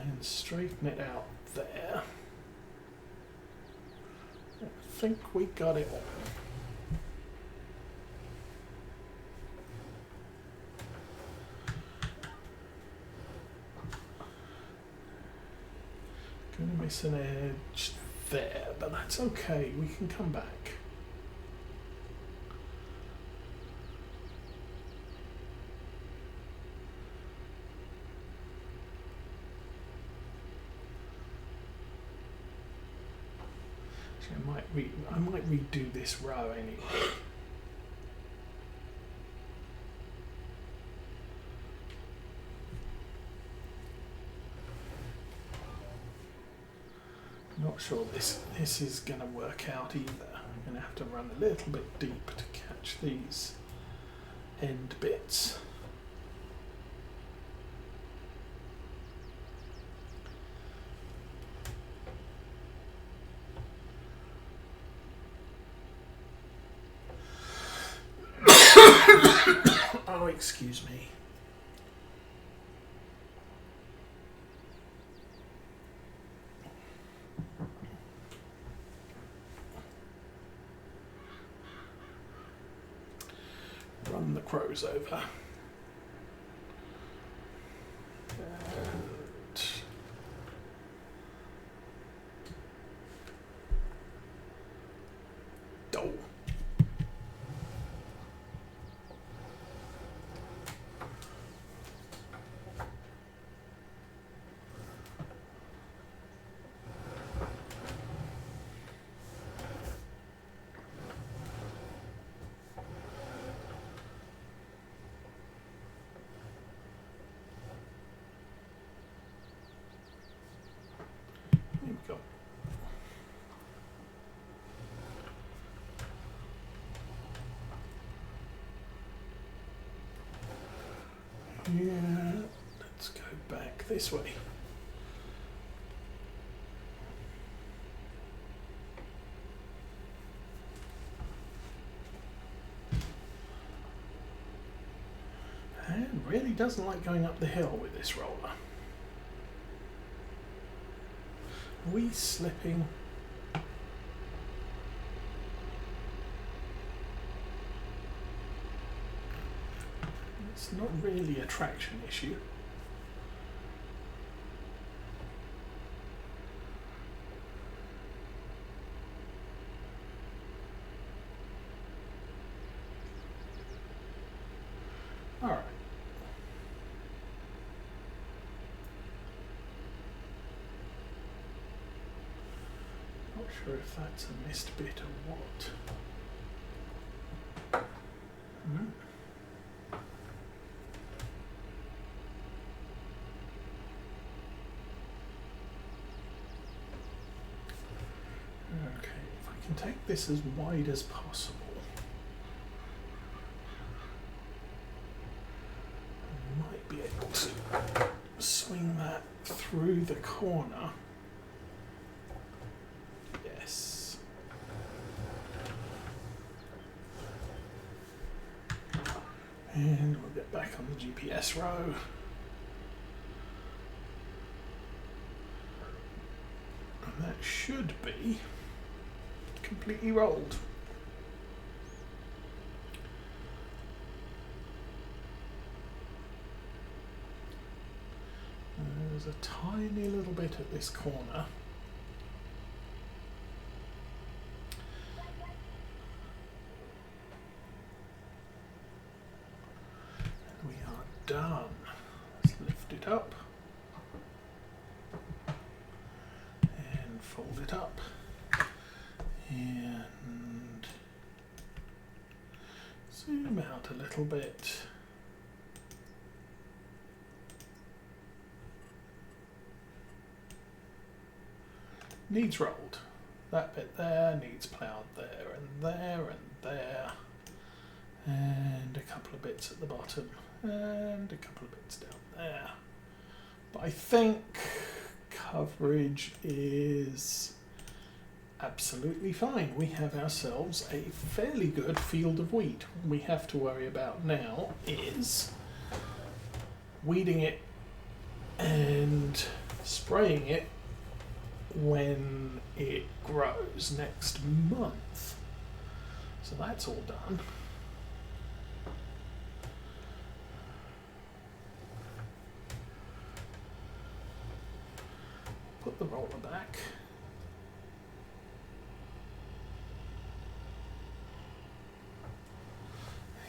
and straighten it out there. I think we got it all. Gonna miss an edge there, but that's okay, we can come back. I might redo this row anyway. Not sure this is going to work out either. I'm going to have to run a little bit deep to catch these end bits. Oh, excuse me. Run the crows over. And oh. Yeah, let's go back this way. And really doesn't like going up the hill with this roller. Are we slipping? It's not really a traction issue. All right. Not sure if that's a missed bit or what. Okay, if I can take this as wide as possible. I might be able to swing that through the corner. Yes. And we'll get back on the GPS row. And that should be completely rolled. There's a tiny little bit at this corner. And we are done. Let's lift it up and fold it up. And zoom out a little bit. Needs rolled. That bit there needs ploughed there and there and there. And a couple of bits at the bottom. And a couple of bits down there. But I think coverage is absolutely fine. We have ourselves a fairly good field of wheat. What we have to worry about now is weeding it and spraying it when it grows next month. So that's all done. Put the roller back.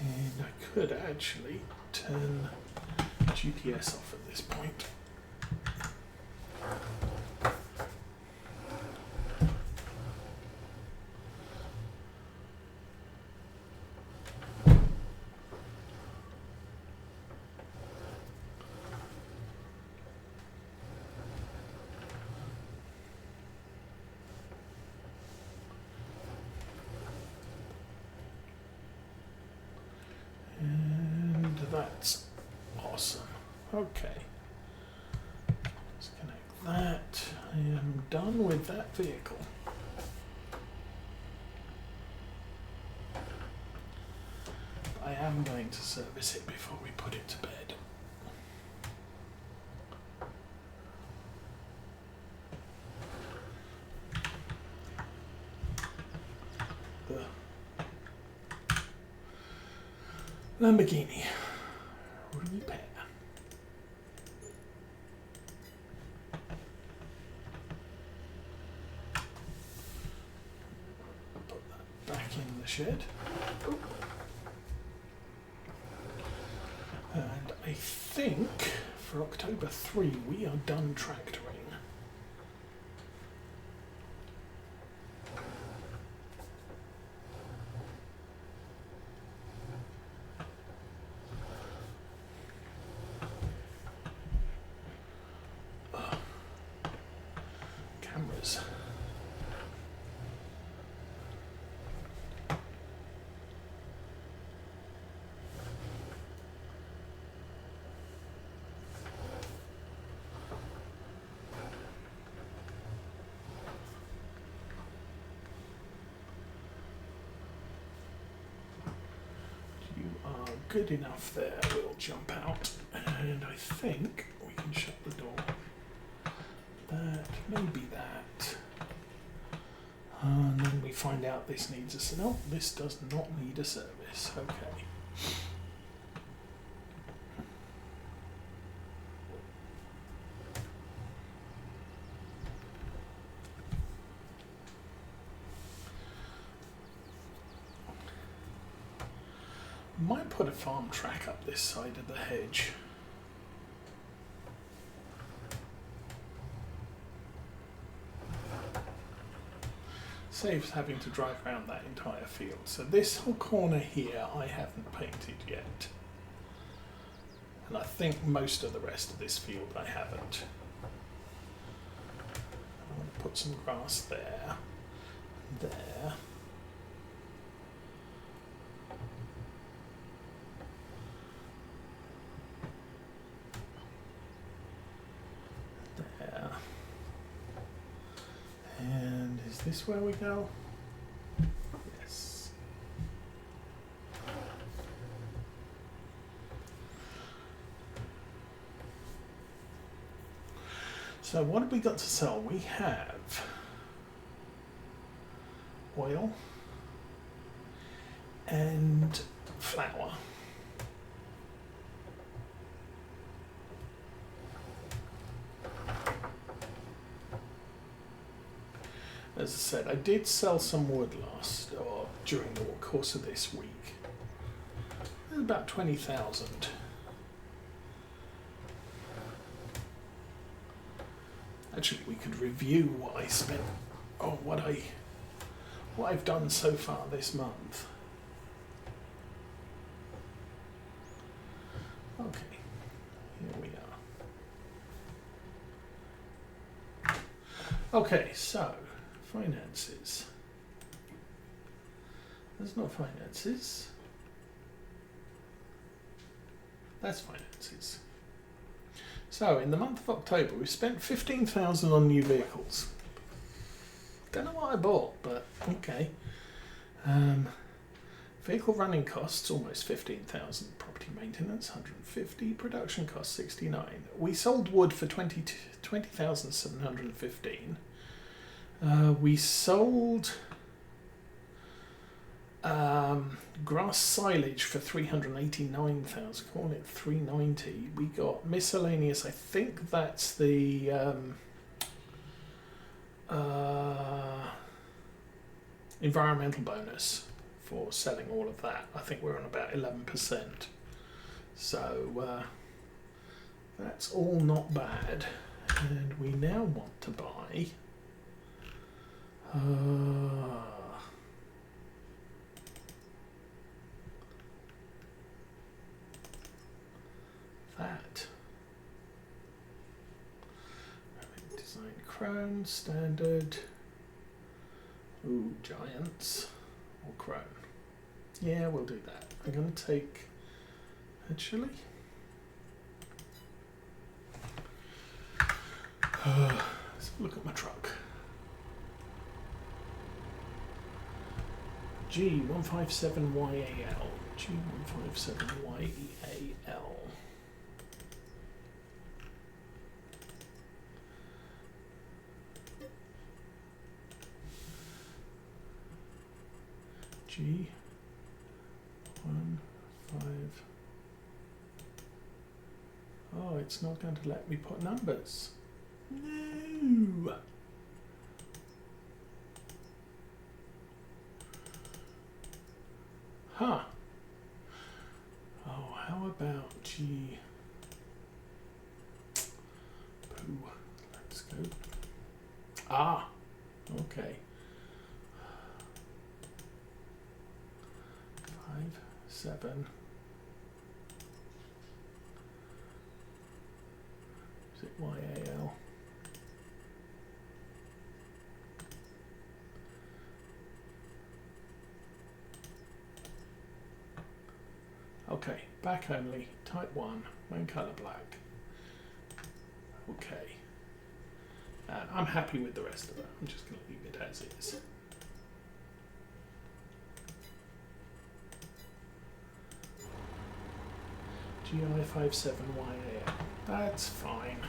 And I could actually turn GPS off at this point. And that's awesome. Okay. Let's connect that. I am done with that vehicle. I am going to service it before we put it to bed. The Lamborghini repair. Put that back in the shed. Ooh. And I think for October 3 we are done tractoring. Cameras. You are good enough there. We'll jump out, and I think we can shut the door. That, maybe that. And then we find out this needs a... No, this does not need a service. Okay. Might put a farm track up this side of the hedge. Saves having to drive around that entire field. So this whole corner here I haven't painted yet. And I think most of the rest of this field I haven't. I'm going to put some grass there, there. There. And is this where we go? Yes. So what have we got to sell? We have oil and flour. As I said, I did sell some wood during the course of this week. It was about 20,000. Actually, we could review what I spent, or what I've done so far this month. Okay, here we are. Okay, so finances. There's no finances. That's finances. So in the month of October, we spent 15,000 on new vehicles. Don't know what I bought, but okay. Vehicle running costs almost 15,000. Property maintenance 150. Production costs 69. We sold wood for 20,715. We sold grass silage for 389,000. Call it 390. We got miscellaneous. I think that's the environmental bonus for selling all of that. I think we're on about 11%. So that's all not bad. And we now want to buy that. Design Crone, standard. Ooh, giants or Crone. Yeah, we'll do that. I'm going to take, actually, let's look at my truck. G157YAL. G157YAL. G15. Oh, it's not going to let me put numbers. No. Huh. Oh, how about G? Pooh. Let's go. Ah. Okay. 5, 7. Is it YAL? Okay, back only, type 1, main colour black. Okay. And I'm happy with the rest of it. I'm just going to leave it as is. GI57YAL. That's fine.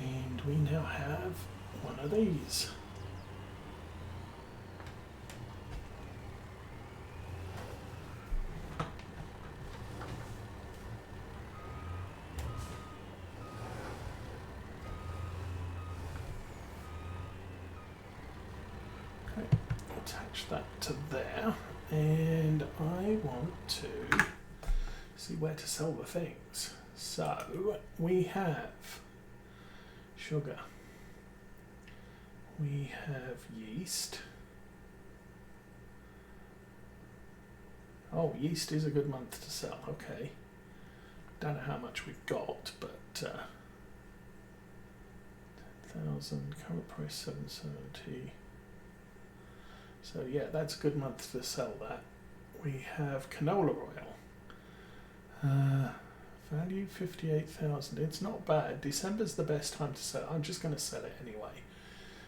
And we now have one of these. Okay, attach that to there. And I want to see where to sell the things. So we have sugar, we have yeast. Oh, yeast is a good month to sell. Okay, don't know how much we've got, but 10,000, current price 770. So yeah, that's a good month to sell that. We have canola oil. Value 58,000. It's not bad. December's the best time to sell. I'm just going to sell it anyway.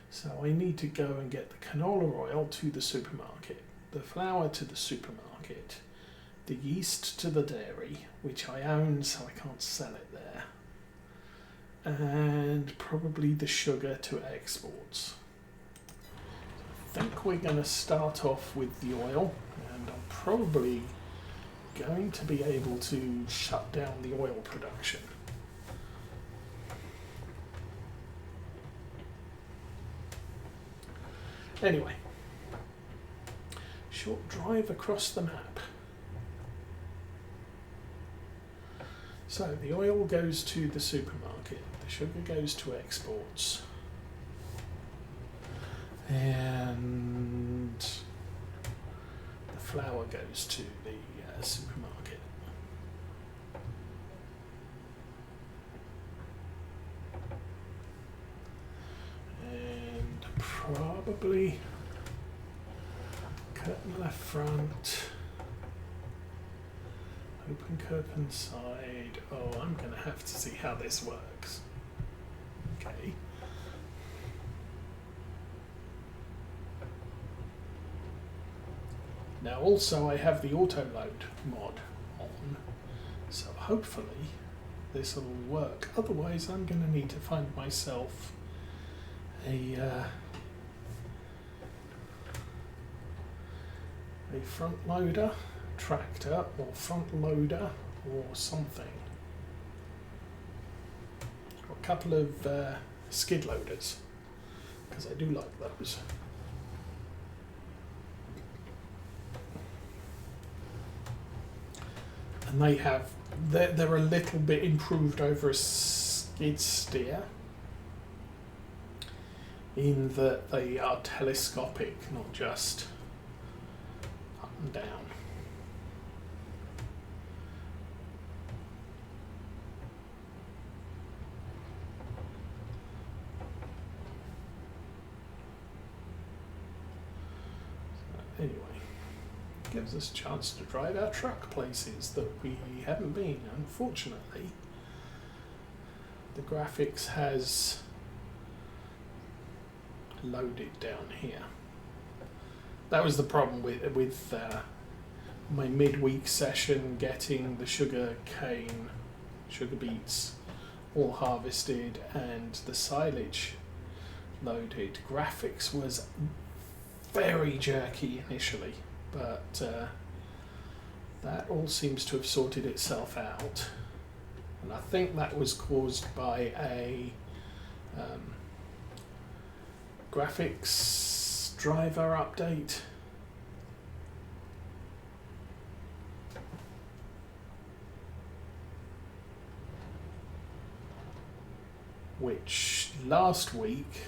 So I need to go and get the canola oil to the supermarket, the flour to the supermarket, the yeast to the dairy, which I own, so I can't sell it there, and probably the sugar to exports. I think we're going to start off with the oil, and I'm probably going to be able to shut down the oil production. Anyway, short drive across the map. So the oil goes to the supermarket, the sugar goes to exports. And the flour goes to the supermarket. And probably curtain left front, open curtain side. Oh, I'm going to have to see how this works. Okay. Now also I have the auto load mod on, so hopefully this will work. Otherwise I'm going to need to find myself a front loader, tractor, or front loader, or something. Got a couple of skid loaders, because I do like those. And they have, they're a little bit improved over a skid steer, in that they are telescopic, not just up and down. So anyway, gives us a chance to drive our truck places that we haven't been. Unfortunately, the graphics has loaded down here. That was the problem with my midweek session, getting the sugar beets all harvested and the silage loaded. Graphics was very jerky initially, but that all seems to have sorted itself out, and I think that was caused by a graphics driver update. Which last week,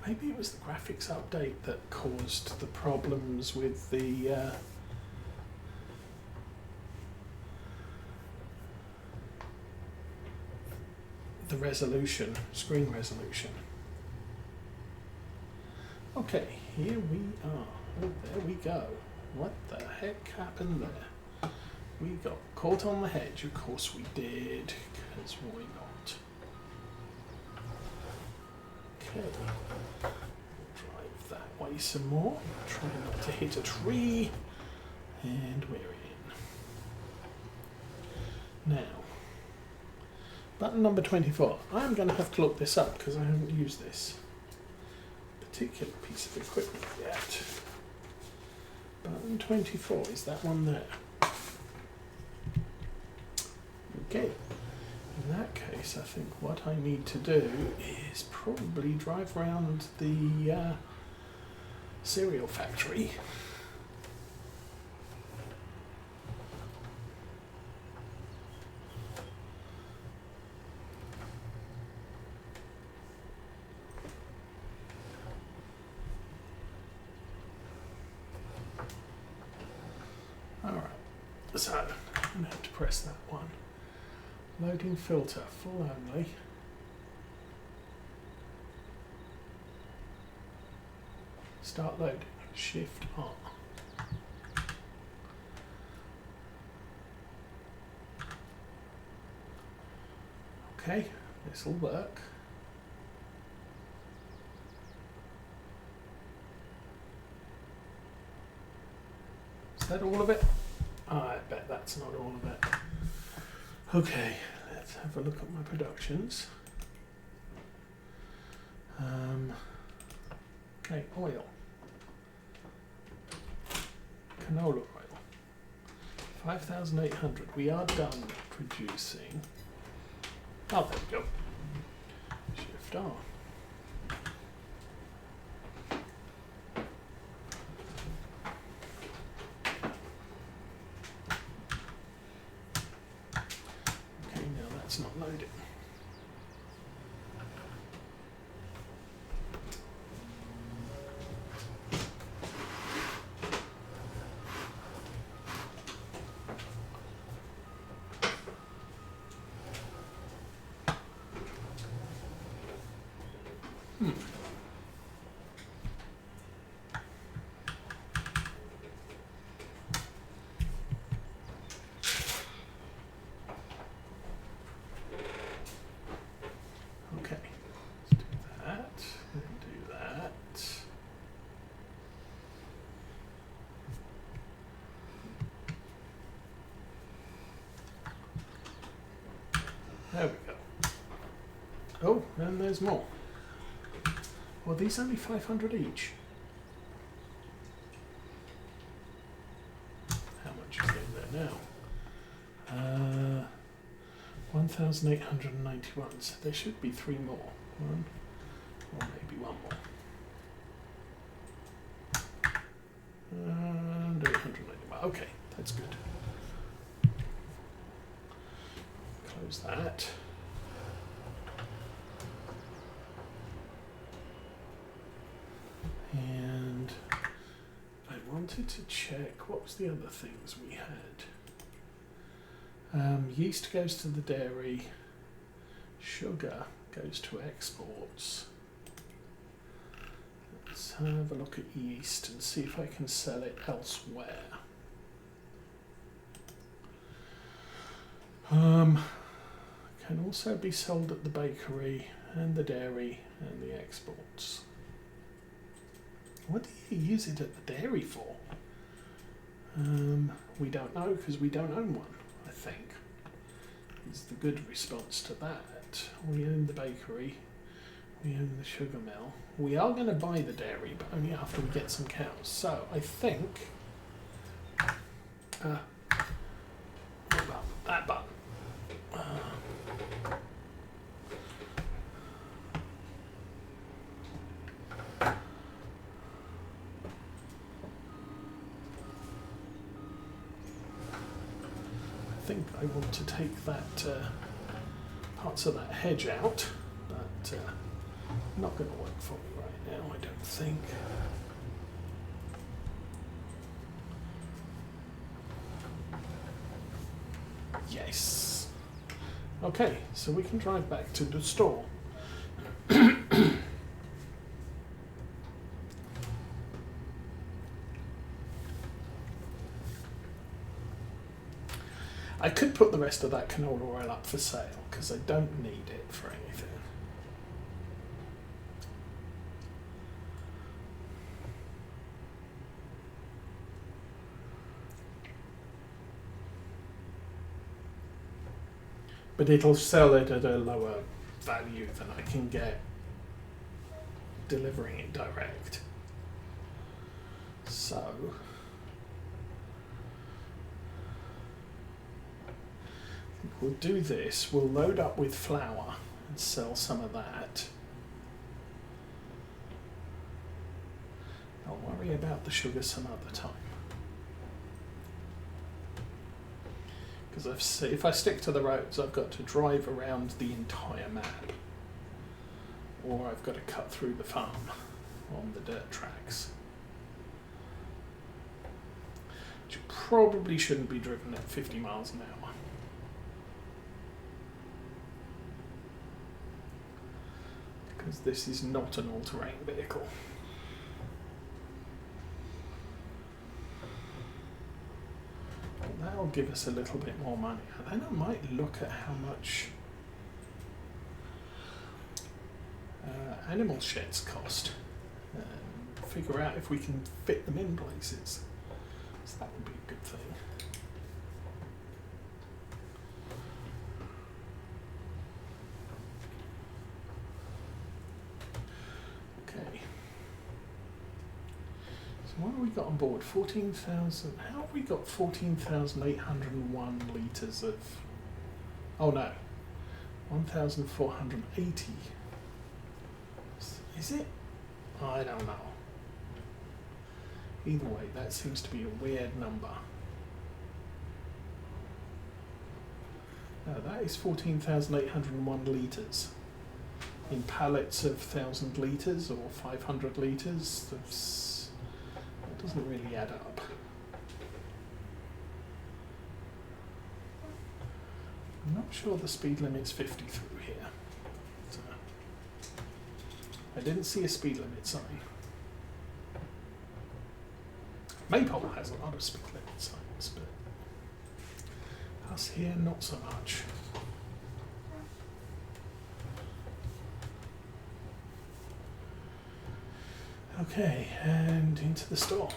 maybe it was the graphics update that caused the problems with the resolution, screen resolution. Okay, here we are. Oh, there we go. What the heck happened there? We got caught on the hedge. Of course we did, because why not? Okay, we'll drive that way some more. Try not to hit a tree, and we're in. Now, button number 24. I'm going to have to look this up because I haven't used this particular piece of equipment yet. Button 24, is that one there? Okay, in that case I think what I need to do is probably drive around the cereal factory. Alright, so I'm going to have to press that one. Loading filter, full only. Start loading, Shift R. Okay, this will work. Is that all of it? I bet that's not all of it. Okay, let's have a look at my productions. Okay, oil. Canola oil. 5,800. We are done producing. Oh, there we go. Shift R. It's not loading. There we go. Oh, and there's more. Well, these only 500 each. How much is in there now? 1,891. So there should be 3 more. One, or maybe 1 more. And 891. Okay, that's good. Close that. And I wanted to check what was the other things we had. Yeast goes to the dairy, sugar goes to exports. Let's have a look at yeast and see if I can sell it elsewhere. Can also be sold at the bakery and the dairy and the exports. What do you use it at the dairy for? We don't know because we don't own one, I think. Is the good response to that. We own the bakery, we own the sugar mill. We are going to buy the dairy, but only after we get some cows. So I think what about that button? I think I want to take that parts of that hedge out, but not going to work for me right now, I don't think. Yes. Okay, so we can drive back to the store. I could put the rest of that canola oil up for sale because I don't need it for anything. But it'll sell it at a lower value than I can get delivering it direct. So we'll do this. We'll load up with flour and sell some of that. I'll worry about the sugar some other time. Because if I stick to the roads, I've got to drive around the entire map. Or I've got to cut through the farm on the dirt tracks. Which probably shouldn't be driven at 50 miles an hour. Because this is not an all-terrain vehicle. But that'll give us a little bit more money. And then I might look at how much animal sheds cost and figure out if we can fit them in places. So that would be a good thing. What have we got on board? 14,000. How have we got 14,801 litres of... Oh no. 1,480. Is it? I don't know. Either way, that seems to be a weird number. No, that is 14,801 litres. In pallets of 1,000 litres or 500 litres. That doesn't really add up. I'm not sure the speed limit's 50 through here. So I didn't see a speed limit sign. Maypole has a lot of speed limit signs, but us here, not so much. Okay, and into the store.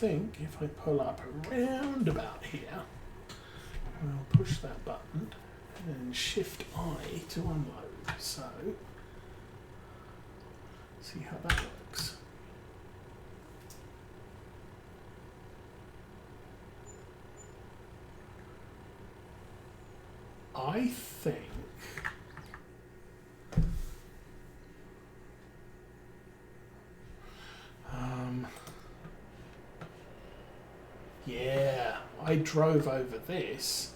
think if I pull up around about here, we'll push that button and Shift I to unload. So, see how that works. I think yeah, I drove over this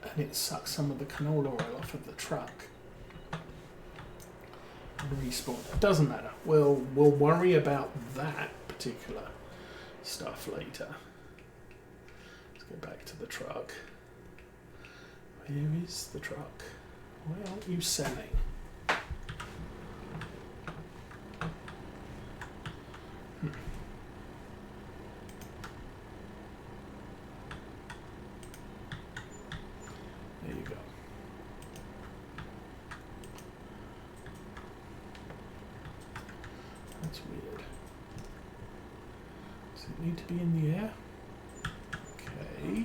and it sucked some of the canola oil off of the truck and respawned. Doesn't matter. We'll worry about that particular stuff later. Let's go back to the truck. Where is the truck? Why aren't you selling? There you go. That's weird. Does it need to be in the air? Okay.